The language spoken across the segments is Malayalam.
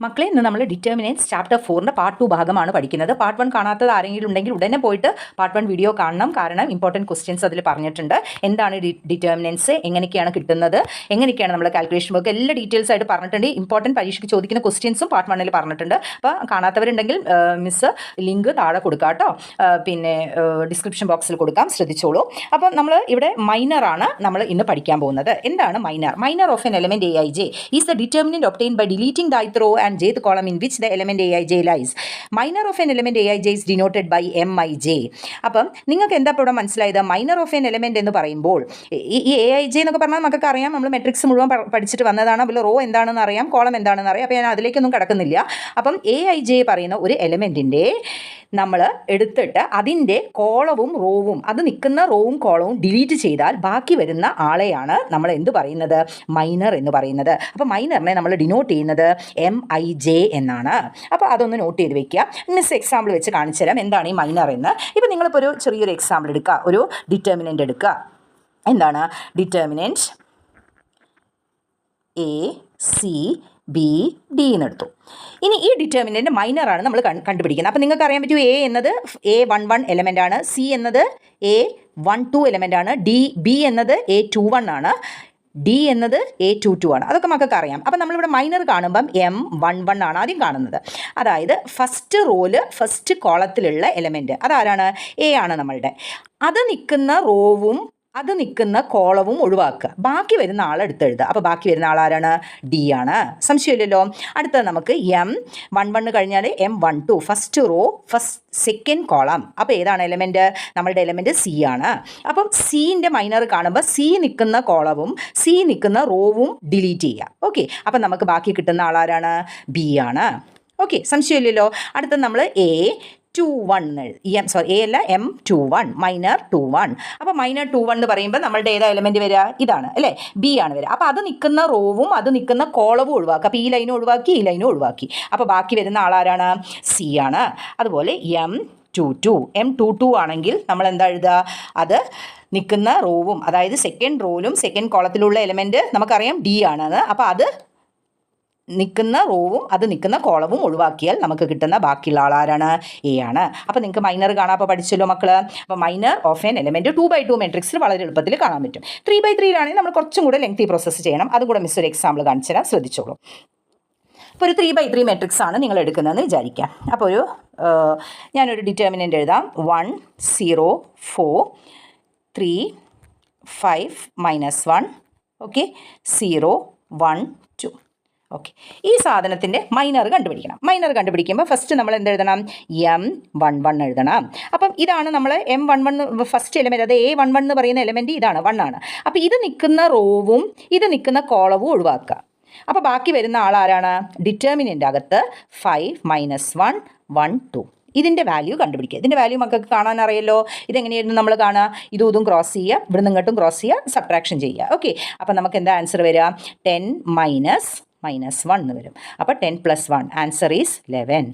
മക്കളെ ഇന്ന് നമ്മൾ ഡിറ്റർമിനൻസ് ചാപ്റ്റർ 4 പാർട്ട് 2 ഭാഗമാണ് പഠിക്കുന്നത്. പാർട്ട് 1 കാണാത്തത് ആരെങ്കിലും ഉണ്ടെങ്കിൽ ഉടനെ പോയിട്ട് പാർട്ട് 1 വീഡിയോ കാണണം. കാരണം ഇമ്പോർട്ടൻറ്റ് ക്വസ്റ്റ്യൻസ് അതിൽ പറഞ്ഞിട്ടുണ്ട്. എന്താണ് ഡിറ്റർമിനൻസ്, എങ്ങനെയൊക്കെയാണ് കിട്ടുന്നത്, എങ്ങനെയൊക്കെയാണ് നമ്മൾ കാൽക്കുലേഷൻ വർക്ക്, എല്ലാ ഡീറ്റെയിൽസ് ആയിട്ട് പറഞ്ഞിട്ടുണ്ട്. ഇമ്പോർട്ടൻറ്റ് പരീക്ഷയ്ക്ക് ചോദിക്കുന്ന ക്വസ്റ്റ്യൻസും പാർട്ട് 1 പറഞ്ഞിട്ടുണ്ട്. അപ്പോൾ കാണാത്തവരുണ്ടെങ്കിൽ മിസ് ലിങ്ക് താഴെ കൊടുക്കാം കേട്ടോ, പിന്നെ ഡിസ്ക്രിപ്ഷൻ ബോക്സിൽ കൊടുക്കാം, ശ്രദ്ധിച്ചോളൂ. അപ്പം നമ്മൾ ഇവിടെ മൈനറാണ് നമ്മൾ ഇന്ന് പഠിക്കാൻ പോകുന്നത്. എന്താണ് minor? Minor of an element Aij is the determinant obtained by deleting the ith row and jth column in which the element Aij lies. Minor of an element Aij is denoted by Mij. അപ്പം നിങ്ങൾക്ക് എന്താ ഇപ്പോൾ ഇവിടെ മനസ്സിലായത്? മൈനർ ഓഫ് എൻ എലമെന്റ് എന്ന് പറയുമ്പോൾ ഈ Aij എന്നൊക്കെ പറഞ്ഞാൽ നമുക്കൊക്കെ അറിയാം, നമ്മൾ മെട്രിക്സ് മുഴുവൻ പഠിച്ചിട്ട് വന്നതാണ്. അപ്പോൾ റോ എന്താണെന്ന് അറിയാം, കോളം എന്താണെന്ന് അറിയാം. അപ്പോൾ ഞാൻ അതിലേക്കൊന്നും കിടക്കുന്നില്ല. അപ്പം Aij പറയുന്ന ഒരു എലമെന്റിൻ്റെ നമ്മൾ എടുത്തിട്ട് അതിൻ്റെ കോളവും റോവും, അത് നിൽക്കുന്ന റോവും കോളവും ഡിലീറ്റ് ചെയ്താൽ ബാക്കി വരുന്ന ആളെയാണ് നമ്മൾ എന്ത് പറയുന്നത്? മൈനർ എന്ന് പറയുന്നത്. അപ്പോൾ മൈനറിനെ നമ്മൾ ഡിനോട്ട് ചെയ്യുന്നത് Mij എന്നാണ്. അപ്പോൾ അതൊന്ന് നോട്ട് ചെയ്ത് വെക്കുക. മിസ് എക്സാമ്പിൾ വെച്ച് കാണിച്ചു തരാം എന്താണ് ഈ മൈനർ എന്ന്. ഇപ്പോൾ നിങ്ങളിപ്പോൾ ഒരു ചെറിയൊരു എക്സാമ്പിൾ എടുക്കുക, ഒരു ഡിറ്റർമിനൻ്റ് എടുക്കുക. എന്താണ് determinant? A C B D എന്നെടുത്തു. ഇനി ഈ ഡിറ്റർമിനൻ്റ് മൈനറാണ് നമ്മൾ കണ്ടുപിടിക്കുന്നത്. അപ്പോൾ നിങ്ങൾക്ക് അറിയാൻ പറ്റും, എ എന്നത് A11 എലമെൻ്റ് ആണ്, സി എന്നത് A12 എലമെൻ്റ് ആണ്, ബി എന്നത് A21 ആണ്, ഡി എന്നത് A22 ആണ്. അതൊക്കെ മക്കൾക്ക് അറിയാം. അപ്പം നമ്മളിവിടെ മൈനർ കാണുമ്പം M11 ആണ് ആദ്യം കാണുന്നത്. അതായത് ഫസ്റ്റ് റോല് ഫസ്റ്റ് കോളത്തിലുള്ള എലമെൻറ്റ് അതാരാണ്? എ ആണ് നമ്മളുടെ. അത് നിൽക്കുന്ന റോവും അത് നിൽക്കുന്ന കോളവും ഒഴിവാക്കുക, ബാക്കി വരുന്ന ആളെടുത്ത് എഴുതുക. അപ്പോൾ ബാക്കി വരുന്ന ആളാരാണ്? ഡി ആണ്. സംശയമില്ലല്ലോ. അടുത്തത് നമുക്ക് M11 കഴിഞ്ഞാൽ M12 first row second column. അപ്പോൾ ഏതാണ് എലമെൻറ്റ്? നമ്മളുടെ എലമെൻറ്റ് സി ആണ്. അപ്പം സീൻ്റെ മൈനർ കാണുമ്പോൾ സി നിൽക്കുന്ന കോളവും സി നിൽക്കുന്ന റോവും ഡിലീറ്റ് ചെയ്യുക. ഓക്കെ, അപ്പം നമുക്ക് ബാക്കി കിട്ടുന്ന ആളാരാണ്? ബി ആണ്. ഓക്കെ, സംശയമില്ലല്ലോ. അടുത്തത് നമ്മൾ A21 എ അല്ല M21 മൈനർ 21. അപ്പോൾ മൈനർ 21 എന്ന് പറയുമ്പോൾ നമ്മളുടെ ഏതാ എലമെൻറ്റ് വരിക? ഇതാണ് അല്ലേ, ബി ആണ് വരിക. അപ്പോൾ അത് നിൽക്കുന്ന റോവും അത് നിൽക്കുന്ന കോളവും ഒഴിവാക്കുക. അപ്പോൾ ഈ ലൈനും ഒഴിവാക്കി, ഈ ലൈനും ഒഴിവാക്കി. അപ്പോൾ ബാക്കി വരുന്ന ആളാരാണ്? സി ആണ്. അതുപോലെ M22 ആണെങ്കിൽ നമ്മൾ എന്താ എഴുതുക? അത് നിൽക്കുന്ന റോവും, അതായത് സെക്കൻഡ് റോയിലും സെക്കൻഡ് കോളത്തിലുള്ള എലമെൻറ്റ് നമുക്കറിയാം ഡി ആണെന്ന്. അപ്പോൾ അത് നിൽക്കുന്ന റോവും അത് നിൽക്കുന്ന കോളവും ഒഴിവാക്കിയാൽ നമുക്ക് കിട്ടുന്ന ബാക്കിയുള്ള ആളാരാണ്? എ ആണ്. അപ്പോൾ നിങ്ങൾക്ക് മൈനർ കാണാൻ അപ്പോൾ പഠിച്ചല്ലോ മക്കൾ. അപ്പോൾ minor of N element 2x2 മെട്രിക്സിൽ വളരെ എളുപ്പത്തിൽ കാണാൻ പറ്റും. 3x3 നമ്മൾ കുറച്ചും കൂടെ ലെങ്തി പ്രോസസ്സ് ചെയ്യണം. അതും കൂടെ മിസ് ഒരു എക്സാമ്പിൾ കാണിച്ചു തരാം, ശ്രദ്ധിച്ചോളൂ. അപ്പോൾ ഒരു 3x3 മെട്രിക്സ് ആണ് നിങ്ങൾ എടുക്കുന്നതെന്ന് വിചാരിക്കാം. അപ്പോൾ ഞാനൊരു ഡിറ്റർമിനൻ്റ് എഴുതാം. 1 0 4 3 5 -1 ഓക്കെ 0 1 2. ഓക്കെ, ഈ സാധനത്തിൻ്റെ മൈനർ കണ്ടുപിടിക്കണം. മൈനർ കണ്ടുപിടിക്കുമ്പോൾ ഫസ്റ്റ് നമ്മൾ എന്തെഴുതണം? M11 എഴുതണം. അപ്പം ഇതാണ് നമ്മൾ M11 ഫസ്റ്റ് എലമെൻറ്റ്, അത് A11 എന്ന് പറയുന്ന എലമെൻറ്റ് ഇതാണ്, 1 ആണ്. അപ്പോൾ ഇത് നിൽക്കുന്ന റോവും ഇത് നിൽക്കുന്ന കോളവും ഒഴിവാക്കുക. അപ്പോൾ ബാക്കി വരുന്ന ആളാരാണ്? ഡിറ്റർമിനൻ്റ് അകത്ത് 5 -1 1 2. ഇതിൻ്റെ വാല്യൂ കണ്ടുപിടിക്കുക. ഇതിൻ്റെ വാല്യൂ മക്കൾക്ക് കാണാൻ അറിയല്ലോ. ഇതെങ്ങനെയായിരുന്നു നമ്മൾ കാണുക? ഇതും ക്രോസ് ചെയ്യുക, ഇവിടുന്ന് ഇങ്ങോട്ടും ക്രോസ് ചെയ്യുക, സബ്ട്രാക്ഷൻ ചെയ്യുക. ഓക്കെ, അപ്പോൾ നമുക്ക് എന്താ ആൻസർ വരിക? 10 -1 എന്ന് വരും. അപ്പോൾ 10 + 1 ആൻസർ ഈസ് 11.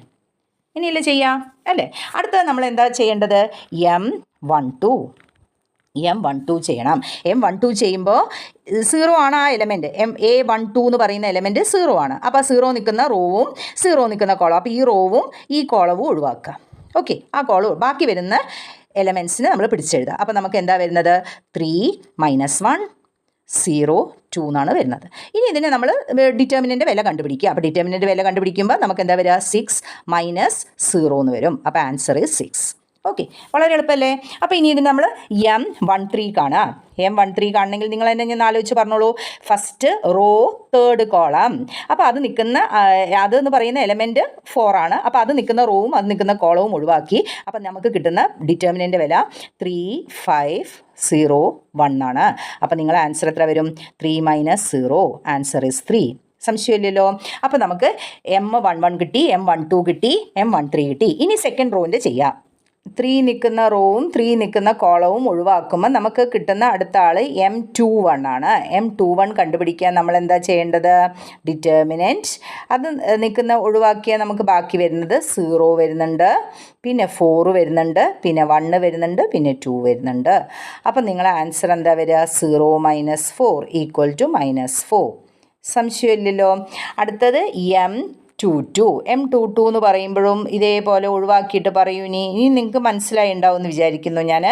ഇനിയല്ലേ ചെയ്യാം അല്ലേ? അടുത്തത് നമ്മൾ എന്താ ചെയ്യേണ്ടത്? M12 ചെയ്യണം. M12 ചെയ്യുമ്പോൾ 0 ആണ് ആ എലമെൻറ്റ്. A12 എന്ന് പറയുന്ന എലമെൻറ്റ് 0 ആണ്. അപ്പോൾ 0 നിൽക്കുന്ന റോവും 0 നിൽക്കുന്ന കോളം, അപ്പോൾ ഈ റോവും ഈ കോളവും ഒഴിവാക്കുക. ഓക്കെ, ആ കോളം ബാക്കി വരുന്ന എലമെൻറ്റ്സിന് നമ്മൾ പിടിച്ചെഴുതുക. അപ്പോൾ നമുക്ക് എന്താ വരുന്നത്? 3 -1 0 2 എന്നാണ് വരുന്നത്. ഇനി ഇതിനെ നമ്മൾ ഡിറ്റർമിനൻ്റ് വില കണ്ടുപിടിക്കുക. അപ്പോൾ ഡിറ്റർമിനൻ്റ് വില കണ്ടുപിടിക്കുമ്പോൾ നമുക്ക് എന്താ വരിക? 6 - 0 എന്ന് വരും. അപ്പോൾ ആൻസർ ഈസ് 6. ഓക്കെ, വളരെ എളുപ്പമല്ലേ? അപ്പോൾ ഇനി ഇതിന് നമ്മൾ M13 കാണാം. M13 കാണണമെങ്കിൽ നിങ്ങൾ തന്നെ ഞാൻ ആലോചിച്ച് പറഞ്ഞോളൂ. First row third column. അപ്പോൾ അത് നിൽക്കുന്ന അതെന്ന് പറയുന്ന എലമെൻറ്റ് 4 ആണ്. അപ്പോൾ അത് നിൽക്കുന്ന റോവും അത് നിൽക്കുന്ന കോളവും ഒഴിവാക്കി. അപ്പം നമുക്ക് കിട്ടുന്ന ഡിറ്റർമിനൻ്റ് വില 3 5 0 1 ആണ്. അപ്പോൾ നിങ്ങളുടെ ആൻസർ എത്ര വരും? 3 - 0 ആൻസർ ഈസ് 3. സംശയമില്ലല്ലോ. അപ്പോൾ നമുക്ക് M11 കിട്ടി, M12 കിട്ടി, M13 കിട്ടി. ഇനി സെക്കൻഡ് റോവിൻ്റെ ചെയ്യാം. 3 നിൽക്കുന്ന റോവും 3 നിൽക്കുന്ന കോളവും ഒഴിവാക്കുമ്പോൾ നമുക്ക് കിട്ടുന്ന അടുത്ത ആൾ M21 ആണ്. M21 കണ്ടുപിടിക്കാൻ നമ്മൾ എന്താ ചെയ്യേണ്ടത്? ഡിറ്റർമിനൻറ്റ് അത് നിൽക്കുന്ന ഒഴിവാക്കിയാൽ നമുക്ക് ബാക്കി വരുന്നത് 0 വരുന്നുണ്ട്, പിന്നെ 4 വരുന്നുണ്ട്, പിന്നെ 1 വരുന്നുണ്ട്, പിന്നെ 2 വരുന്നുണ്ട്. അപ്പം നിങ്ങളെ ആൻസർ എന്താ വരിക? 0 - 4 = -4. സംശയമില്ലല്ലോ. അടുത്തത് M22 M22 എന്ന് പറയുമ്പോഴും ഇതേപോലെ ഒഴിവാക്കിയിട്ട് പറയൂ. ഇനി നിങ്ങൾക്ക് മനസ്സിലായി ഉണ്ടാവും എന്ന് വിചാരിക്കുന്നു ഞാൻ.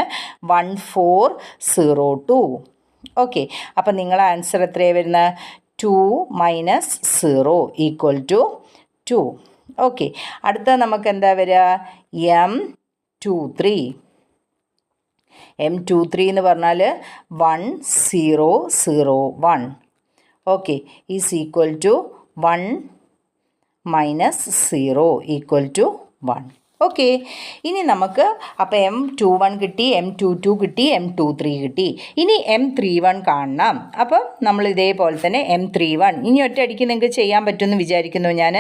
1402. ഓക്കെ, അപ്പം നിങ്ങളെ ആൻസർ എത്രയാണ് വരുന്നത്? 2 - 0 = 2. ഓക്കെ, അടുത്ത നമുക്ക് എന്താ വരിക? M23 എന്ന് പറഞ്ഞാൽ 1001. Okay, is equal to 1 - 0 = 1. Okay, ഇനി നമുക്ക് അപ്പോൾ M21 കിട്ടി, M22 കിട്ടി, M23 കിട്ടി. ഇനി M31 കാണണം. അപ്പം നമ്മൾ ഇതേപോലെ തന്നെ M31 ഇനി ഒറ്റയടിക്ക് നിങ്ങൾക്ക് ചെയ്യാൻ പറ്റുമെന്ന് വിചാരിക്കുന്നു ഞാൻ.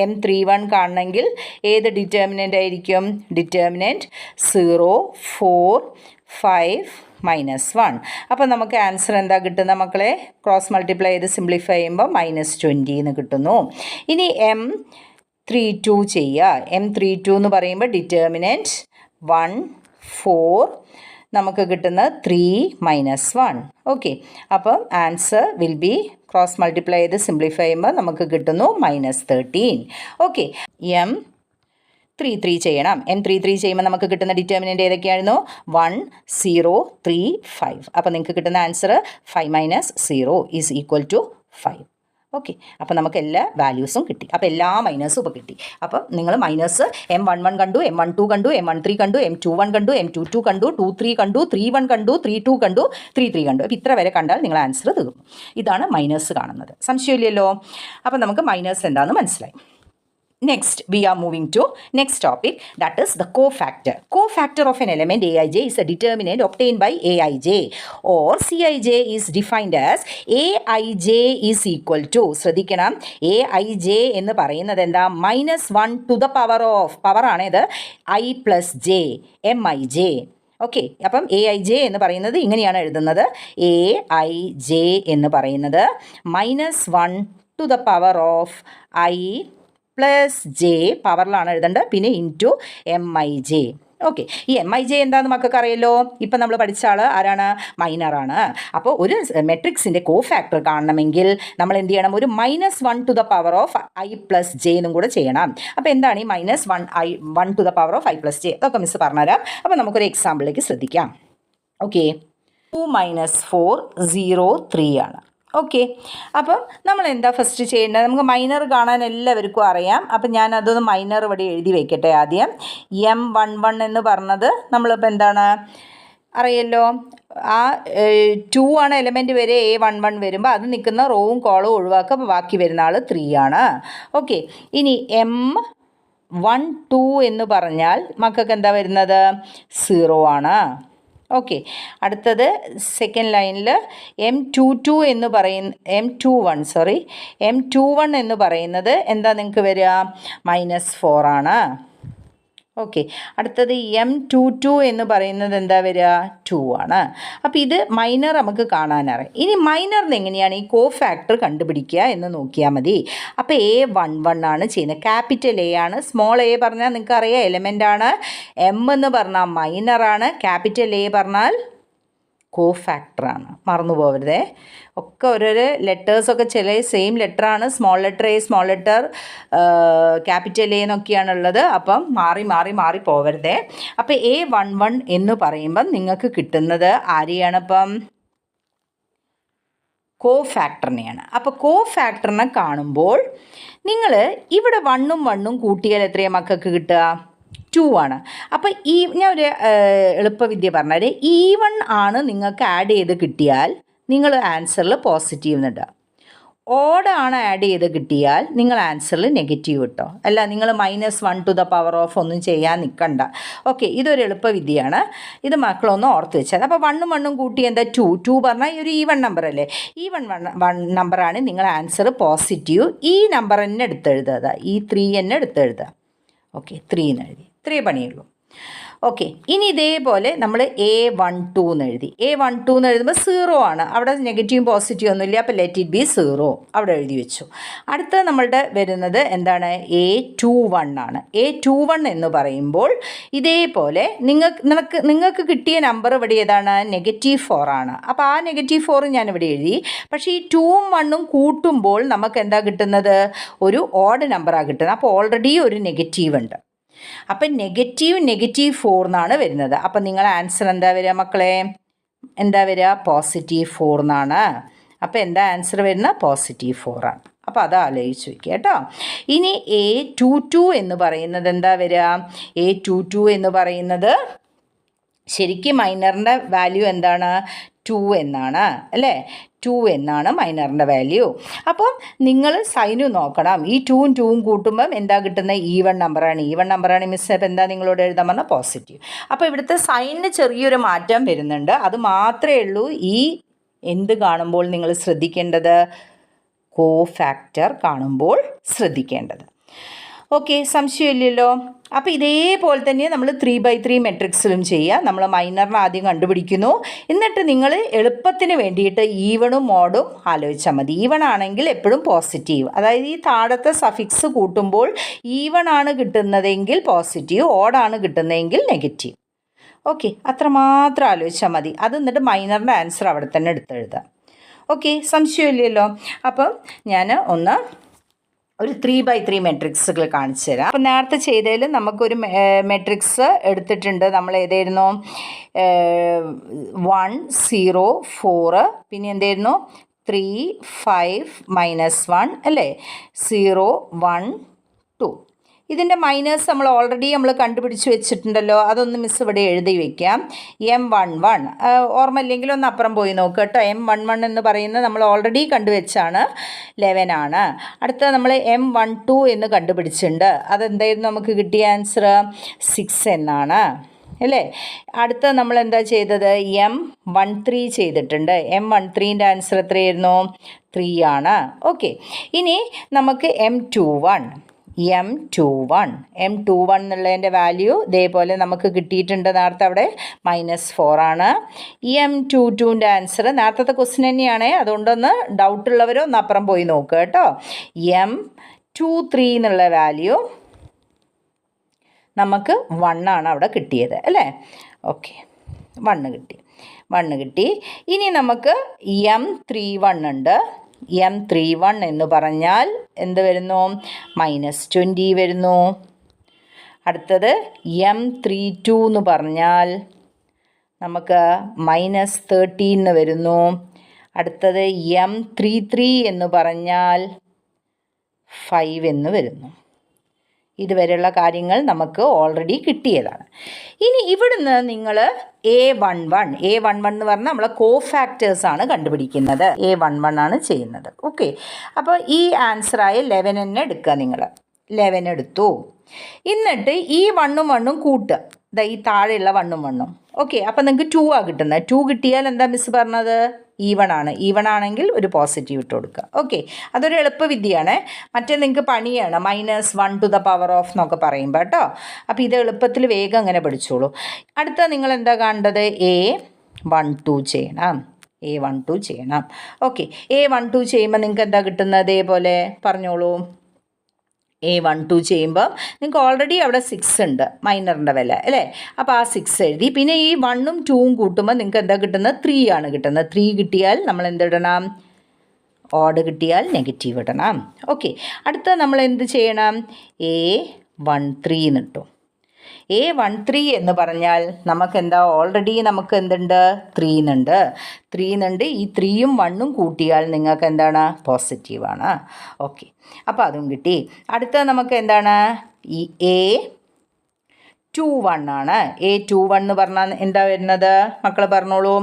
M31 കാണണമെങ്കിൽ ഏത് ഡിറ്റർമിനൻ്റ് ആയിരിക്കും? ഡിറ്റർമിനൻ്റ് 0, 4, 5 - 1. അപ്പോൾ നമുക്ക് ആൻസർ എന്താ കിട്ടുന്നത് മക്കളെ? ക്രോസ് മൾട്ടിപ്ലൈ ചെയ്ത് സിംപ്ലിഫൈ ചെയ്യുമ്പോൾ -20 എന്ന് കിട്ടുന്നു. ഇനി M32 ചെയ്യുക. M32 എന്ന് പറയുമ്പോൾ ഡിറ്റർമിനൻറ്റ് 1, 4, നമുക്ക് കിട്ടുന്നത് 3 - 1. ഓക്കെ, അപ്പം answer will be cross multiply ചെയ്ത് സിംപ്ലിഫൈ ചെയ്യുമ്പോൾ നമുക്ക് കിട്ടുന്നു -13. ഓക്കെ, M33 ചെയ്യണം. M33 ചെയ്യുമ്പോൾ നമുക്ക് കിട്ടുന്ന ഡിറ്റർമിനൻ്റ് ഏതൊക്കെയായിരുന്നു? 1, 0, 3, 5. അപ്പോൾ നിങ്ങൾക്ക് കിട്ടുന്ന ആൻസർ 5 - 0 = 5. ഓക്കെ, അപ്പോൾ നമുക്ക് എല്ലാ വാല്യൂസും കിട്ടി. അപ്പോൾ എല്ലാ മൈനസും ഇപ്പോൾ കിട്ടി. അപ്പോൾ നിങ്ങൾ മൈനസ് M11 കണ്ടു, M12 കണ്ടു, M13 കണ്ടു, M21 കണ്ടു, M22 കണ്ടു, 23 കണ്ടു, 31 കണ്ടു, 32 കണ്ടു, 33 കണ്ടു. അപ്പോൾ ഇത്ര വരെ കണ്ടാൽ നിങ്ങൾ ആൻസർ തീർന്നു. ഇതാണ് മൈനസ് കാണുന്നത്. സംശയമില്ലല്ലോ? അപ്പോൾ നമുക്ക് മൈനസ് എന്താണെന്ന് മനസ്സിലായി. Next, we are moving to next topic, that is the cofactor. Cofactor of an element Aij is a determinant obtained by Aij, or Cij is defined as Aij is equal to, ശ്രദ്ധിക്കണം, Aij എന്ന് പറയുന്നത് എന്താ? -1 to the power of, power ആണ് ഇത്, I + j, Mij. ഓക്കെ, അപ്പം Aij എന്ന് പറയുന്നത് ഇങ്ങനെയാണ് എഴുതുന്നത്. Aij എന്ന് പറയുന്നത് -1 to the power of I + j, പവറിലാണ് എഴുതേണ്ടത്, പിന്നെ ഇൻറ്റു Mij. ഓക്കെ, ഈ Mij എന്താണെന്ന് മക്കൾക്ക് അറിയല്ലോ. ഇപ്പം നമ്മൾ പഠിച്ച ആൾ ആരാണ്? മൈനറാണ്. അപ്പോൾ ഒരു മെട്രിക്സിൻ്റെ കോഫാക്ടർ കാണണമെങ്കിൽ നമ്മൾ എന്ത് ചെയ്യണം? ഒരു -1 to the power of I + j എന്നും കൂടെ ചെയ്യണം. അപ്പോൾ എന്താണ് ഈ -1 to the power of I + j? അതൊക്കെ മിസ് പറഞ്ഞുതരാം. അപ്പോൾ നമുക്കൊരു എക്സാമ്പിളിലേക്ക് ശ്രദ്ധിക്കാം. ഓക്കെ, 2 - 4, 0, 3 ആണ്. ഓക്കെ, അപ്പം നമ്മൾ എന്താ ഫസ്റ്റ് ചെയ്യേണ്ടത്? നമുക്ക് മൈനർ കാണാൻ എല്ലാവർക്കും അറിയാം. അപ്പം ഞാൻ അതൊന്ന് മൈനർ ഇവിടെ എഴുതി വയ്ക്കട്ടെ. ആദ്യം M11 എന്ന് പറഞ്ഞത് നമ്മളിപ്പോൾ എന്താണ് അറിയല്ലോ, ആ 2 ആണ് എലമെൻറ്റ് വരെ A11 വരുമ്പോൾ അത് നിൽക്കുന്ന റോവും കോളവും ഒഴിവാക്കുക. അപ്പോൾ ബാക്കി വരുന്ന ആൾ 3 ആണ്. ഓക്കെ, ഇനി M12 എന്ന് പറഞ്ഞാൽ മക്കൾക്ക് എന്താ വരുന്നത്? 0 ആണ്. ഓക്കെ, അടുത്തത് സെക്കൻഡ് ലൈനിൽ M21 എന്ന് പറയുന്നത് എന്താ നിങ്ങൾക്ക് വരിക? -4 ആണ്. ഓക്കെ, അടുത്തത് M22 എന്ന് പറയുന്നത് എന്താ വരിക? 2 ആണ്. അപ്പോൾ ഇത് മൈനർ നമുക്ക് കാണാനറിയാം. ഇനി മൈനറിന് എങ്ങനെയാണ് ഈ കോഫാക്ടർ കണ്ടുപിടിക്കുക എന്ന് നോക്കിയാൽ മതി. അപ്പോൾ A11 ആണ് ചെയ്യുന്നത്. ക്യാപിറ്റൽ A ആണ്. സ്മോൾ a പറഞ്ഞാൽ നിങ്ങൾക്ക് അറിയാം എലമെൻ്റ് ആണ്. M എന്ന് പറഞ്ഞാൽ മൈനറാണ്. ക്യാപിറ്റൽ A പറഞ്ഞാൽ കോഫാക്ടറാണ്. മറന്നു പോകരുതേ. ഒക്കെ ഓരോരോ ലെറ്റേഴ്സൊക്കെ ചില സെയിം ലെറ്ററാണ്. Small letter A, small letter capital A എന്നൊക്കെയാണുള്ളത്. അപ്പം മാറി പോകരുതേ. അപ്പോൾ A11 എന്ന് പറയുമ്പം നിങ്ങൾക്ക് കിട്ടുന്നത് ആരെയാണ്? അപ്പം കോഫാക്ടറിനെയാണ്. അപ്പോൾ കോഫാക്ടറിനെ കാണുമ്പോൾ നിങ്ങൾ ഇവിടെ 1ഉം 1ഉം കൂട്ടിയാൽ എത്രയാണ് മക്കൾക്ക് കിട്ടുക? 2 ആണ്. അപ്പോൾ ഞാൻ ഒരു എളുപ്പവിദ്യ പറഞ്ഞാൽ ഈവൺ ആണ് നിങ്ങൾക്ക് ആഡ് ചെയ്ത് കിട്ടിയാൽ നിങ്ങൾ ആൻസറിൽ പോസിറ്റീവ് ഇടുക. ഓഡ് ആണ് ആഡ് ചെയ്ത് കിട്ടിയാൽ നിങ്ങൾ ആൻസറിൽ നെഗറ്റീവ് ഇട്ടോ. അല്ല, നിങ്ങൾ -1 to the power of ഒന്നും ചെയ്യാൻ നിൽക്കണ്ട. ഓക്കെ, ഇതൊരു എളുപ്പവിദ്യയാണ്. ഇത് മക്കളൊന്ന് ഓർത്ത് വെച്ചാൽ. അപ്പോൾ 1ഉം 1ഉം കൂട്ടി എന്താ? 2 പറഞ്ഞാൽ ഒരു ഈവൺ നമ്പർ അല്ലേ? ഈവൺ നമ്പറാണ്. നിങ്ങൾ ആൻസർ പോസിറ്റീവ്. ഈ നമ്പർ തന്നെ എടുത്തെഴുതുക. ഈ 3 തന്നെ എടുത്തെഴുതുക. ഓക്കെ, 3 എന്ന് എഴുതി. ഇത്രയേ പണിയുള്ളൂ. ഓക്കെ, ഇനി ഇതേപോലെ നമ്മൾ A12 എന്ന് എഴുതി. A12 എന്ന് എഴുതുമ്പോൾ 0 ആണ്, അവിടെ നെഗറ്റീവും പോസിറ്റീവ് ഒന്നുമില്ല, അപ്പോൾ ലെറ്റ് ഇറ്റ് ബി 0 അവിടെ എഴുതി വെച്ചു. അടുത്ത നമ്മളുടെ വരുന്നത് എന്താണ്? A21 ആണ്. A21 എന്ന് പറയുമ്പോൾ ഇതേപോലെ നിങ്ങൾക്ക് കിട്ടിയ നമ്പർ ഇവിടെ ഏതാണ്? -4 ആണ്. അപ്പോൾ ആ -4 ഞാനിവിടെ എഴുതി. പക്ഷേ ഈ 2ഉം 1ഉം കൂട്ടുമ്പോൾ നമുക്ക് എന്താ കിട്ടുന്നത്? ഒരു ഓഡ് നമ്പറാണ് കിട്ടുന്നത്. അപ്പോൾ ഓൾറെഡി ഒരു നെഗറ്റീവ് ഉണ്ട്. അപ്പം -4 എന്നാണ് വരുന്നത്. അപ്പം നിങ്ങളുടെ ആൻസർ എന്താ വരിക മക്കളെ? എന്താ വരിക? +4 എന്നാണ്. അപ്പോൾ എന്താ ആൻസർ വരുന്നത്? +4 ആണ്. അപ്പോൾ അത് ആലോചിച്ച് വയ്ക്കുക കേട്ടോ. ഇനി A22 എന്ന് പറയുന്നത് എന്താ വരിക? A22 എന്ന് പറയുന്നത് ശരിക്കും മൈനറിൻ്റെ വാല്യൂ എന്താണ്? 2 എന്നാണ് അല്ലേ? 2 എന്നാണ് മൈനറിൻ്റെ വാല്യൂ. അപ്പം നിങ്ങൾ സൈന് നോക്കണം. ഈ 2ഉം 2ഉം കൂട്ടുമ്പം എന്താ കിട്ടുന്നത്? ഈവൺ നമ്പറാണ്. ഈവൺ നമ്പറാണ് മിസ്. അപ്പോൾ എന്താ നിങ്ങളോട് എഴുതാൻ പറഞ്ഞാൽ പോസിറ്റീവ്. അപ്പോൾ ഇവിടുത്തെ സൈനിന് ചെറിയൊരു മാറ്റം വരുന്നുണ്ട്. അത് മാത്രമേ ഉള്ളൂ ഈ എന്ത് കാണുമ്പോൾ നിങ്ങൾ ശ്രദ്ധിക്കേണ്ടത്? കോഫാക്ടർ കാണുമ്പോൾ ശ്രദ്ധിക്കേണ്ടത്. ഓക്കെ, സംശയമില്ലല്ലോ. അപ്പോൾ ഇതേപോലെ തന്നെ നമ്മൾ 3/3 മെട്രിക്സിലും ചെയ്യുക. നമ്മൾ മൈനറിന് ആദ്യം കണ്ടുപിടിക്കുന്നു. എന്നിട്ട് നിങ്ങൾ എളുപ്പത്തിന് വേണ്ടിയിട്ട് ഈവണും ഓഡും ആലോചിച്ചാൽ മതി. ഈവൺ ആണെങ്കിൽ എപ്പോഴും പോസിറ്റീവ്, അതായത് ഈ താഴത്തെ സഫിക്സ് കൂട്ടുമ്പോൾ ഈവൺ ആണ് കിട്ടുന്നതെങ്കിൽ പോസിറ്റീവ്, ഓഡാണ് കിട്ടുന്നതെങ്കിൽ നെഗറ്റീവ്. ഓക്കെ, അത്രമാത്രം ആലോചിച്ചാൽ മതി. അത് എന്നിട്ട് മൈനറിൻ്റെ ആൻസർ അവിടെ തന്നെ എടുത്തെഴുതാം. ഓക്കെ, സംശയമില്ലല്ലോ. അപ്പം ഞാൻ ഒരു 3/3 മെട്രിക്സുകൾ കാണിച്ചു തരാം. അപ്പം നേരത്തെ ചെയ്തതിൽ നമുക്കൊരു മെട്രിക്സ് എടുത്തിട്ടുണ്ട്. നമ്മൾ ഏതായിരുന്നു? 1 0 4, പിന്നെ എന്തായിരുന്നു? 3 5 -1 അല്ലേ? 0 1 2. ഇതിൻ്റെ മൈനസ് നമ്മൾ ഓൾറെഡി കണ്ടുപിടിച്ച് വെച്ചിട്ടുണ്ടല്ലോ. അതൊന്ന് മിസ് ഇവിടെ എഴുതി വയ്ക്കാം. M11 ഓർമ്മയില്ലെങ്കിൽ ഒന്ന് അപ്പുറം പോയി നോക്കുക കേട്ടോ. M11 എന്ന് പറയുന്നത് നമ്മൾ ഓൾറെഡി കണ്ടുവെച്ചാണ്, 11 ആണ്. അടുത്ത നമ്മൾ M12 എന്ന് കണ്ടുപിടിച്ചിട്ടുണ്ട്. അതെന്തായിരുന്നു നമുക്ക് കിട്ടിയ ആൻസർ? 6 എന്നാണ് അല്ലേ? അടുത്ത നമ്മൾ എന്താ ചെയ്തത്? M13 ചെയ്തിട്ടുണ്ട്. M13ൻ്റെ ആൻസർ എത്രയായിരുന്നു? 3 ആണ്. ഓക്കെ, ഇനി നമുക്ക് M21 എന്നുള്ളതിൻ്റെ വാല്യൂ ഇതേപോലെ നമുക്ക് കിട്ടിയിട്ടുണ്ട്. നേരത്തെ അവിടെ -4 ആണ്. M22ൻ്റെ ആൻസർ നേരത്തെ ക്വസ്റ്റ്യൻ തന്നെയാണ്, അതുകൊണ്ടൊന്ന് ഡൗട്ടുള്ളവരോ ഒന്ന് അപ്പുറം പോയി നോക്കുക കേട്ടോ. M23 എന്നുള്ള വാല്യൂ നമുക്ക് 1 ആണ് അവിടെ കിട്ടിയത് അല്ലേ? ഓക്കെ, 1 കിട്ടി. ഇനി നമുക്ക് M31 ഉണ്ട്. M31 എന്ന് പറഞ്ഞാൽ എന്ത് വരുന്നു? -20 വരുന്നു. അടുത്തത് M32 എന്ന് പറഞ്ഞാൽ നമുക്ക് -13 വരുന്നു. അടുത്തത് M33 എന്ന് പറഞ്ഞാൽ 5 എന്ന് വരുന്നു. ഇതുവരെയുള്ള കാര്യങ്ങൾ നമുക്ക് ഓൾറെഡി കിട്ടിയതാണ്. ഇനി ഇവിടുന്ന് നിങ്ങൾ A11 എന്ന് പറഞ്ഞാൽ നമ്മളെ കോഫാക്ടേഴ്സാണ് കണ്ടുപിടിക്കുന്നത്. A11 ആണ് ചെയ്യുന്നത്. ഓക്കെ, അപ്പോൾ ഈ ആൻസറായ 11 തന്നെ എടുക്കുക. നിങ്ങൾ 11 എടുത്തു. എന്നിട്ട് ഈ 1ഉം 1ഉം കൂട്ടുക. ഈ താഴെയുള്ള 1ഉം 1ഉം. ഓക്കെ, അപ്പോൾ നിങ്ങൾക്ക് 2 ആണ് കിട്ടുന്നത്. 2 കിട്ടിയാൽ എന്താ മിസ് പറഞ്ഞത്? ഈവൺ ആണ്. ഈവൺ ആണെങ്കിൽ ഒരു പോസിറ്റീവ് ഇട്ട് കൊടുക്കുക. ഓക്കെ, അതൊരു എളുപ്പവിദ്യയാണ്. മറ്റേ നിങ്ങൾക്ക് പണിയാണ്, -1 എന്നൊക്കെ പറയുമ്പോൾ കേട്ടോ. അപ്പോൾ ഇത് എളുപ്പത്തിൽ വേഗം അങ്ങനെ പഠിച്ചോളൂ. അടുത്ത നിങ്ങൾ എന്താ കാണേണ്ടത്? A12 ചെയ്യണം. ഓക്കെ, A12 ചെയ്യുമ്പോൾ നിങ്ങൾക്ക് എന്താ കിട്ടുന്നത്? അതേപോലെ പറഞ്ഞോളൂ. A12 ചെയ്യുമ്പോൾ നിങ്ങൾക്ക് ഓൾറെഡി അവിടെ 6 ഉണ്ട് മൈനറിൻ്റെ വില അല്ലേ? അപ്പോൾ ആ 6 എഴുതി. പിന്നെ ഈ 1ഉം 2ഉം കൂട്ടുമ്പോൾ നിങ്ങൾക്ക് എന്താ കിട്ടുന്നത്? 3 ആണ് കിട്ടുന്നത്. 3 കിട്ടിയാൽ നമ്മൾ എന്തിടണം? ഓഡ് കിട്ടിയാൽ നെഗറ്റീവ് ഇടണം. ഓക്കെ, അടുത്ത നമ്മൾ എന്ത് ചെയ്യണം? A13 എന്നിട്ടു. A13 എന്ന് പറഞ്ഞാൽ നമുക്കെന്താ? ഓൾറെഡി നമുക്ക് എന്തുണ്ട്? 3 എന്നുണ്ട്. ഈ 3ഉം 1ഉം കൂട്ടിയാൽ നിങ്ങൾക്ക് എന്താണ്? പോസിറ്റീവാണ്. ഓക്കെ, അപ്പോൾ അതും കിട്ടി. അടുത്ത നമുക്ക് എന്താണ്? ഈ A21 ആണ്. A21 എന്ന് പറഞ്ഞാൽ എന്താ വരുന്നത്? മക്കൾ പറഞ്ഞോളൂ.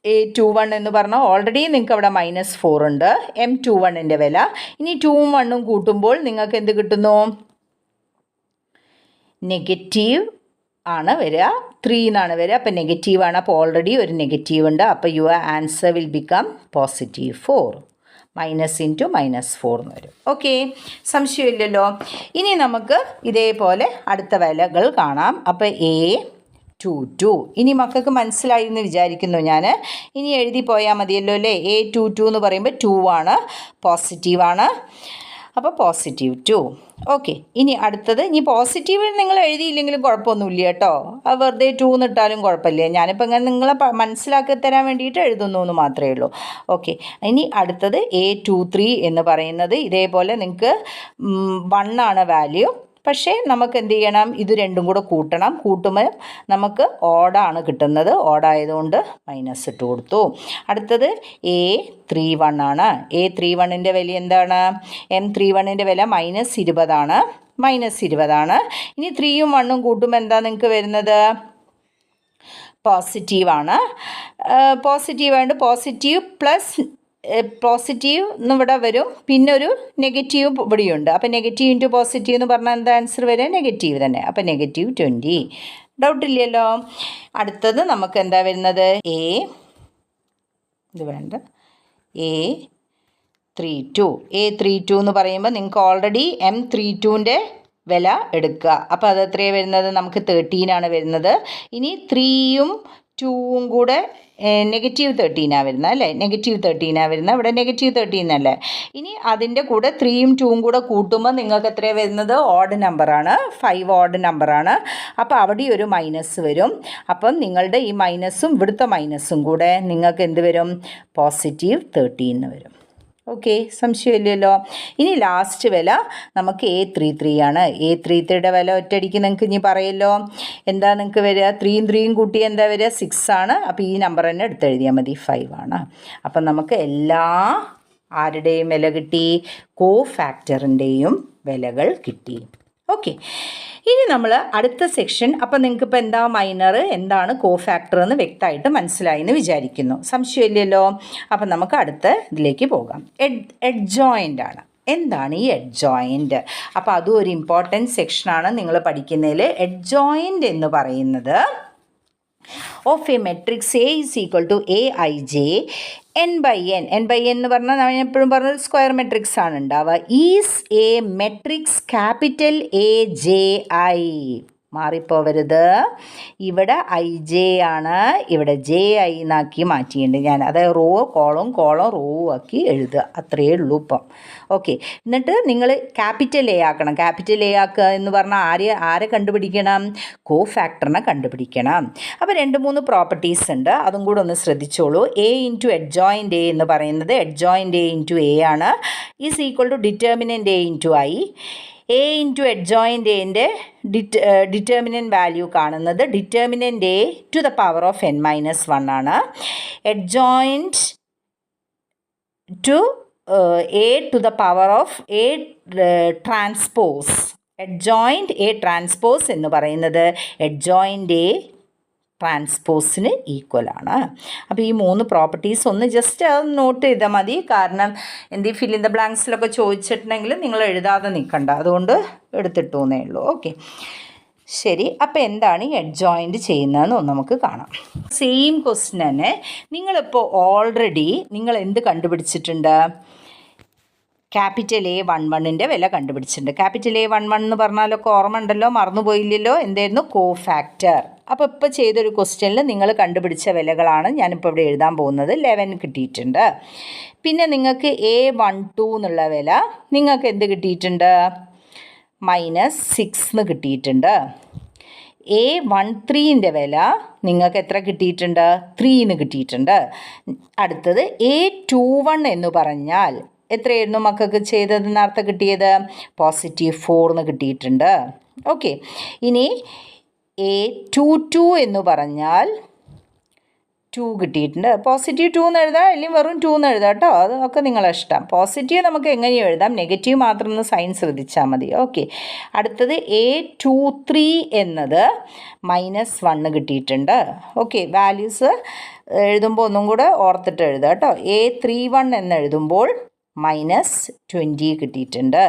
A21 എന്ന് പറഞ്ഞാൽ ഓൾറെഡി നിങ്ങൾക്ക് അവിടെ -4 ഉണ്ട്. M21ൻ്റെ വില. ഇനി 2ഉം 1ഉം കൂട്ടുമ്പോൾ നിങ്ങൾക്ക് എന്ത് കിട്ടുന്നു? നെഗറ്റീവ് ആണ് വരിക. 3 എന്നാണ് വരിക. അപ്പോൾ നെഗറ്റീവാണ്. അപ്പോൾ ഓൾറെഡി ഒരു നെഗറ്റീവ് ഉണ്ട്. അപ്പോൾ your answer will become +4. Minus into -4 എന്ന് വരും. ഓക്കെ, സംശയമില്ലല്ലോ. ഇനി നമുക്ക് ഇതേപോലെ അടുത്ത വിലകൾ കാണാം. അപ്പോൾ A22. ഇനി മക്കൾക്ക് മനസ്സിലായി എന്ന് വിചാരിക്കുന്നു ഞാൻ. ഇനി എഴുതി പോയാൽ മതിയല്ലോ അല്ലേ. A22 എന്ന് പറയുമ്പോൾ 2 ആണ്, പോസിറ്റീവാണ്. അപ്പോൾ +2. ഓക്കെ, ഇനി അടുത്തത്, ഇനി പോസിറ്റീവ് നിങ്ങൾ എഴുതിയില്ലെങ്കിലും കുഴപ്പമൊന്നുമില്ല കേട്ടോ. അത് വെറുതെ 2 എന്നിട്ടാലും കുഴപ്പമില്ല. ഞാനിപ്പോൾ ഇങ്ങനെ നിങ്ങളെ മനസ്സിലാക്കി തരാൻ വേണ്ടിയിട്ട് എഴുതുന്നു എന്ന് മാത്രമേ ഉള്ളൂ. ഓക്കെ, ഇനി അടുത്തത് A23 എന്ന് പറയുന്നത് ഇതേപോലെ നിങ്ങൾക്ക് 1 ആണ് വാല്യൂ. പക്ഷേ നമുക്ക് എന്ത് ചെയ്യണം, ഇത് രണ്ടും കൂടെ കൂട്ടണം. കൂട്ടുമ്പോൾ നമുക്ക് ഓഡാണ് കിട്ടുന്നത്. ഓഡായതുകൊണ്ട് -ഇട്ട് കൊടുത്തു. അടുത്തത് A31 ആണ്. A31ൻ്റെ വില എന്താണ്? M31ൻ്റെ വില -20 ആണ്. -20 ആണ്. ഇനി 3യും 1ഉം കൂട്ടുമ്പോൾ എന്താ നിങ്ങൾക്ക് വരുന്നത്? പോസിറ്റീവാണ്. പോസിറ്റീവായതുകൊണ്ട് പോസിറ്റീവ് എന്നിവിടെ വരും, പിന്നെ ഒരു നെഗറ്റീവ് ഇവിടെയുണ്ട്. അപ്പോൾ നെഗറ്റീവ് ഇൻറ്റു പോസിറ്റീവ് എന്ന് പറഞ്ഞാൽ എന്താ ആൻസർ വരിക? നെഗറ്റീവ് തന്നെ. അപ്പോൾ -20. ഡൗട്ടില്ലല്ലോ. അടുത്തത് നമുക്ക് എന്താ വരുന്നത്? ഇത് വേണ്ട, A32. A32 എന്ന് പറയുമ്പോൾ നിങ്ങൾക്ക് ഓൾറെഡി M32ൻ്റെ വില എടുക്കുക. അപ്പോൾ അത് എത്രയാണ് വരുന്നത്? നമുക്ക് 13 ആണ് വരുന്നത്. ഇനി 3യും 2ഉം കൂടെ -13 വരുന്നത് അല്ലേ? -13 വരുന്നത്. ഇവിടെ -13 അല്ലേ? ഇനി അതിൻ്റെ കൂടെ 3യും 2ഉം കൂടെ കൂട്ടുമ്പോൾ നിങ്ങൾക്ക് എത്രയാണ് വരുന്നത്? ഓഡ് നമ്പറാണ്, 5 ഓഡ് നമ്പറാണ്. അപ്പോൾ അവിടെ ഒരു മൈനസ് വരും. അപ്പം നിങ്ങളുടെ ഈ മൈനസും ഇവിടുത്തെ മൈനസും കൂടെ നിങ്ങൾക്ക് എന്ത് വരും? +13 വരും. ഓക്കെ, സംശയമില്ലല്ലോ. ഇനി ലാസ്റ്റ് വില നമുക്ക് A33 ആണ്. A33യുടെ വില ഒറ്റയടിക്ക് നിങ്ങൾക്ക് ഇനി പറയല്ലോ. എന്താ നിങ്ങൾക്ക് വരിക? 3യും 3യും കൂട്ടി എന്താ വരിക? 6 ആണ്. അപ്പോൾ ഈ നമ്പർ തന്നെ എടുത്തെഴുതിയാൽ മതി, 5 ആണ്. അപ്പം നമുക്ക് എല്ലാ ആരുടെയും വില കിട്ടി? കോഫാക്ടറിൻ്റെയും വിലകൾ കിട്ടി. ഓക്കെ, ഇനി നമ്മൾ അടുത്ത സെക്ഷൻ. അപ്പം നിങ്ങൾക്കിപ്പോൾ എന്താ മൈനർ, എന്താണ് കോഫാക്ടർ എന്ന് വ്യക്തമായിട്ട് മനസ്സിലായി എന്ന് വിചാരിക്കുന്നു. സംശയമില്ലല്ലോ. അപ്പം നമുക്ക് അടുത്ത ഇതിലേക്ക് പോകാം. എഡ്ജോയിൻ്റ് ആണ്. എന്താണ് ഈ എഡ്ജോയിൻ്റ്? അപ്പോൾ അതും ഒരു ഇമ്പോർട്ടൻറ്റ് സെക്ഷനാണ് നിങ്ങൾ പഠിക്കുന്നതിൽ. എഡ്ജോയിൻ്റ് എന്ന് പറയുന്നത് of A matrix A is equal to Aij n/n. n/n എന്ന് പറഞ്ഞാൽ ഞാൻ എപ്പോഴും പറഞ്ഞൊരു സ്ക്വയർ മെട്രിക്സ് ആണ് ഉണ്ടാവുക. Is A matrix capital AJI. മാറിപ്പോവരുത്. ഇവിടെ IJ ആണ്, ഇവിടെ JI എന്നാക്കി മാറ്റിയിട്ടുണ്ട് ഞാൻ. അതായത് കോളം റോ ആക്കി എഴുതുക, അത്രയേ ഉള്ളൂ ഇപ്പം. ഓക്കെ, എന്നിട്ട് നിങ്ങൾ ക്യാപിറ്റൽ A ആക്കണം. ക്യാപിറ്റൽ A ആക്കുക എന്ന് പറഞ്ഞാൽ ആരെ കണ്ടുപിടിക്കണം? കോഫാക്ടറിനെ കണ്ടുപിടിക്കണം. അപ്പോൾ 2-3 പ്രോപ്പർട്ടീസ് ഉണ്ട്, അതും കൂടെ ഒന്ന് ശ്രദ്ധിച്ചോളൂ. A ഇൻറ്റു എഡ്ജോയിൻ്റ് A എന്ന് പറയുന്നത് എഡ്ജോയിൻ്റ് A ഇൻറ്റു A ആണ്. Is equal to determinant A into I. A into adjoint Aൻ്റെ ഡിറ്റർമിനൻ്റ് വാല്യൂ കാണുന്നത് determinant A to the power of n-1 ആണ്. Adjoint to A to the power of A transpose. Adjoint A transpose എന്ന് പറയുന്നത് എഡ്ജോയിൻ്റ് A ട്രാൻസ്പോസിന് ഈക്വലാണ്. അപ്പോൾ ഈ 3 പ്രോപ്പർട്ടീസ് ഒന്ന് ജസ്റ്റ് അത് നോട്ട് ചെയ്താൽ മതി. കാരണം ഫിൽ ഇൻ ദ ബ്ലാങ്ക്സിലൊക്കെ ചോദിച്ചിട്ടുണ്ടെങ്കിൽ നിങ്ങൾ എഴുതാതെ നിൽക്കണ്ട, അതുകൊണ്ട് എടുത്തിട്ടു എന്നേ ഉള്ളൂ. ഓക്കെ, ശരി. അപ്പോൾ എന്താണ് ഈ എഡ്ജോയിൻ്റ് ചെയ്യുന്നതെന്ന് നമുക്ക് കാണാം. സെയിം ക്വസ്റ്റ്യൻ തന്നെ. നിങ്ങളിപ്പോൾ ഓൾറെഡി നിങ്ങൾ എന്ത് കണ്ടുപിടിച്ചിട്ടുണ്ട്? ക്യാപിറ്റൽ A11ൻ്റെ വില കണ്ടുപിടിച്ചിട്ടുണ്ട്. ക്യാപിറ്റൽ A11 എന്ന് പറഞ്ഞാലൊക്കെ ഓർമ്മ ഉണ്ടല്ലോ, മറന്നുപോയില്ലല്ലോ. എന്തായിരുന്നു? കോഫാക്ടർ. അപ്പോൾ ഇപ്പോൾ ചെയ്തൊരു ക്വസ്റ്റ്യനിൽ നിങ്ങൾ കണ്ടുപിടിച്ച വിലകളാണ് ഞാനിപ്പോൾ ഇവിടെ എഴുതാൻ പോകുന്നത്. 11 കിട്ടിയിട്ടുണ്ട്. പിന്നെ നിങ്ങൾക്ക് A12 എന്നുള്ള വില നിങ്ങൾക്ക് എന്ത് കിട്ടിയിട്ടുണ്ട്? -6 കിട്ടിയിട്ടുണ്ട്. A13ൻ്റെ വില നിങ്ങൾക്ക് എത്ര കിട്ടിയിട്ടുണ്ട്? 3 കിട്ടിയിട്ടുണ്ട്. അടുത്തത് A21 എന്ന് പറഞ്ഞാൽ എത്രയായിരുന്നു മക്കൾക്ക് ചെയ്തത് നേരത്തെ കിട്ടിയത്? +4 കിട്ടിയിട്ടുണ്ട്. ഓക്കെ, ഇനി A22 എന്ന് പറഞ്ഞാൽ 2 കിട്ടിയിട്ടുണ്ട്. +2 എന്ന് എഴുതാം, അല്ലെങ്കിൽ വെറും 2 എന്ന് എഴുതാം കേട്ടോ, അതൊക്കെ നിങ്ങളെ ഇഷ്ടം. പോസിറ്റീവ് നമുക്ക് എങ്ങനെയും എഴുതാം, നെഗറ്റീവ് മാത്രം ഒന്ന് സൈൻ ശ്രദ്ധിച്ചാൽ മതി. ഓക്കെ, അടുത്തത് A23 എന്നത് -1 കിട്ടിയിട്ടുണ്ട്. ഓക്കെ, വാല്യൂസ് എഴുതുമ്പോൾ ഒന്നും കൂടെ ഓർത്തിട്ട് എഴുതുക കേട്ടോ. A31 എന്ന് എഴുതുമ്പോൾ -20 കിട്ടിയിട്ടുണ്ട്.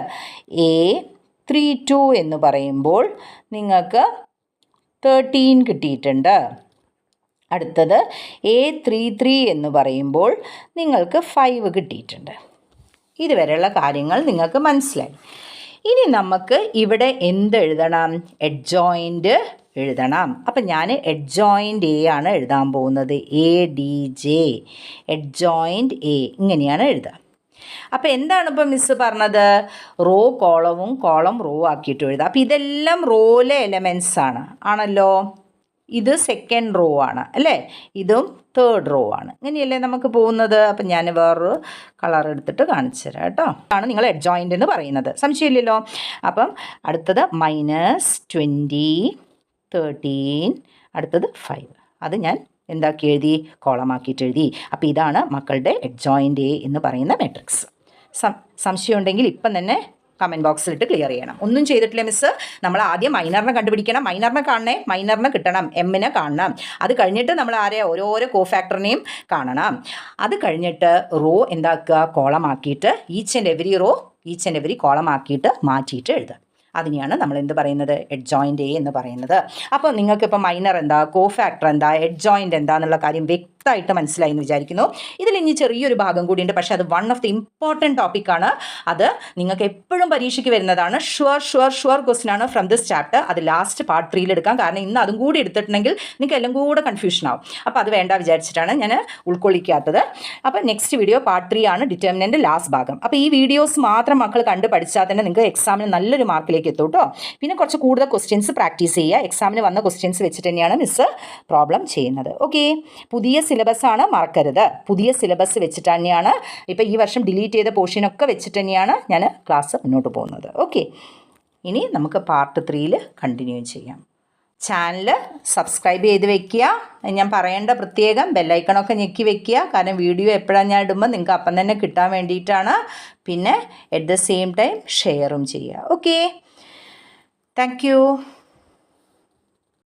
A32 എന്ന് പറയുമ്പോൾ നിങ്ങൾക്ക് 13 കിട്ടിയിട്ടുണ്ട്. അടുത്തത് A33 എന്ന് പറയുമ്പോൾ നിങ്ങൾക്ക് 5 കിട്ടിയിട്ടുണ്ട്. ഇതുവരെയുള്ള കാര്യങ്ങൾ നിങ്ങൾക്ക് മനസ്സിലായി. ഇനി നമുക്ക് ഇവിടെ എന്തെഴുതണം? എഡ്ജോയിൻ്റ് എഴുതണം. അപ്പം ഞാൻ എഡ്ജോയിൻ്റ് എ ആണ് എഴുതാൻ പോകുന്നത്. ADJ എഡ്ജോയിൻ്റ് എ ഇങ്ങനെയാണ് എഴുതുക. അപ്പോൾ എന്താണ് ഇപ്പോൾ മിസ്സ് പറഞ്ഞത്? റോ കോളവും കോളം റോ ആക്കിയിട്ട് എഴുതുക. അപ്പോൾ ഇതെല്ലാം റോയിലെ എലമെൻറ്റ്സ് ആണല്ലോ. ഇത് സെക്കൻഡ് റോ ആണ് അല്ലേ, ഇതും തേർഡ് റോ ആണ്. ഇങ്ങനെയല്ലേ നമുക്ക് പോകുന്നത്. അപ്പം ഞാൻ വേറൊരു കളർ എടുത്തിട്ട് കാണിച്ചു തരാം കേട്ടോ. ആണ് നിങ്ങൾ എഡ്ജോയിൻ്റ് എന്ന് പറയുന്നത്, സംശയമില്ലല്ലോ. അപ്പം അടുത്തത് -20, 13, അടുത്തത് 5. അത് ഞാൻ എന്താക്കി എഴുതി? കോളമാക്കിയിട്ട് എഴുതി. അപ്പോൾ ഇതാണ് മക്കളുടെ എഡ്ജോയിൻ്റ് എ എന്ന് പറയുന്ന മാട്രിക്സ്. സംശയം ഉണ്ടെങ്കിൽ ഇപ്പം തന്നെ കമൻറ്റ് ബോക്സിലിട്ട് ക്ലിയർ ചെയ്യണം. ഒന്നും ചെയ്തിട്ടില്ല മിസ്സ്. നമ്മൾ ആദ്യം മൈനറിനെ കണ്ടുപിടിക്കണം. മൈനറിനെ കാണണേ, മൈനറിനെ കിട്ടണം, എമ്മിനെ കാണണം. അത് കഴിഞ്ഞിട്ട് നമ്മൾ ഓരോരോ കോഫാക്ടറിനെയും കാണണം. അത് കഴിഞ്ഞിട്ട് റോ എന്താക്കുക? കോളമാക്കിയിട്ട് ഈച്ച് ആൻഡ് എവരി കോളമാക്കിയിട്ട് മാറ്റിയിട്ട് എഴുതുക. അതിനെയാണ് നമ്മൾ എന്ത് പറയുന്നത്? എഡ്ജോയിൻ്റ് എ എന്ന് പറയുന്നത്. അപ്പോൾ നിങ്ങൾക്കിപ്പോൾ മൈനർ എന്താ, കോഫാക്ടർ എന്താ, എഡ്ജോയിൻ്റ് എന്താന്നുള്ള കാര്യം വ്യക്തമായിട്ട് മനസ്സിലായി എന്ന് വിചാരിക്കുന്നു. ഇതിൽ ഇനി ചെറിയൊരു ഭാഗം കൂടിയുണ്ട്, പക്ഷേ അത് വൺ ഓഫ് ദി ഇമ്പോർട്ടൻറ്റ് ടോപ്പിക്കാണ്. അത് നിങ്ങൾക്ക് എപ്പോഴും പരീക്ഷയ്ക്ക് വരുന്നതാണ്. ഷുവർ ക്വസ്റ്റ്യൻ ആണ് ഫ്രം ദിസ് ചാപ്റ്റർ. അത് ലാസ്റ്റ് പാർട്ട് 3 എടുക്കാം. കാരണം ഇന്ന് അതും കൂടി എടുത്തിട്ടുണ്ടെങ്കിൽ നിങ്ങൾക്ക് എല്ലാം കൂടെ കൺഫ്യൂഷൻ ആവും. അപ്പോൾ അത് വേണ്ട വിചാരിച്ചിട്ടാണ് ഞാൻ ഉൾക്കൊള്ളിക്കാത്തത്. അപ്പോൾ നെക്സ്റ്റ് വീഡിയോ പാർട്ട് 3 ആണ്, ഡിറ്റർമിനൻ്റ് ലാസ്റ്റ് ഭാഗം. അപ്പോൾ ഈ വീഡിയോസ് മാത്രം മക്കൾ കണ്ട് പഠിച്ചാൽ തന്നെ നിങ്ങൾക്ക് എക്സാമിന് നല്ലൊരു മാർക്കിലേക്ക് എത്തും കേട്ടോ. പിന്നെ കുറച്ച് കൂടുതൽ ക്വസ്റ്റ്യൻസ് പ്രാക്ടീസ് ചെയ്യുക. എക്സാമിന് വന്ന ക്വസ്റ്റ്യൻസ് വെച്ചിട്ട് തന്നെയാണ് മിസ്സ് പ്രോബ്ലം ചെയ്യുന്നത്. ഓക്കെ, പുതിയ സിലബസ് ആണ്, മറക്കരുത്. പുതിയ സിലബസ് വെച്ചിട്ട് തന്നെയാണ്, ഇപ്പോൾ ഈ വർഷം ഡിലീറ്റ് ചെയ്ത പോർഷനൊക്കെ വെച്ചിട്ട് തന്നെയാണ് ഞാൻ ക്ലാസ് മുന്നോട്ട് പോകുന്നത്. ഓക്കെ, ഇനി നമുക്ക് പാർട്ട് 3 കണ്ടിന്യൂ ചെയ്യാം. ചാനൽ സബ്സ്ക്രൈബ് ചെയ്ത് വെക്കുക. ഞാൻ പറയേണ്ട പ്രത്യേകം ബെല്ലൈക്കണൊക്കെ ഞെക്കി വെക്കുക. കാരണം വീഡിയോ എപ്പോഴാണ് ഞാൻ ഇടുമ്പോൾ നിങ്ങൾക്ക് അപ്പം തന്നെ കിട്ടാൻ വേണ്ടിയിട്ടാണ്. പിന്നെ അറ്റ് ദ സെയിം ടൈം ഷെയറും ചെയ്യുക. Okay, thank you.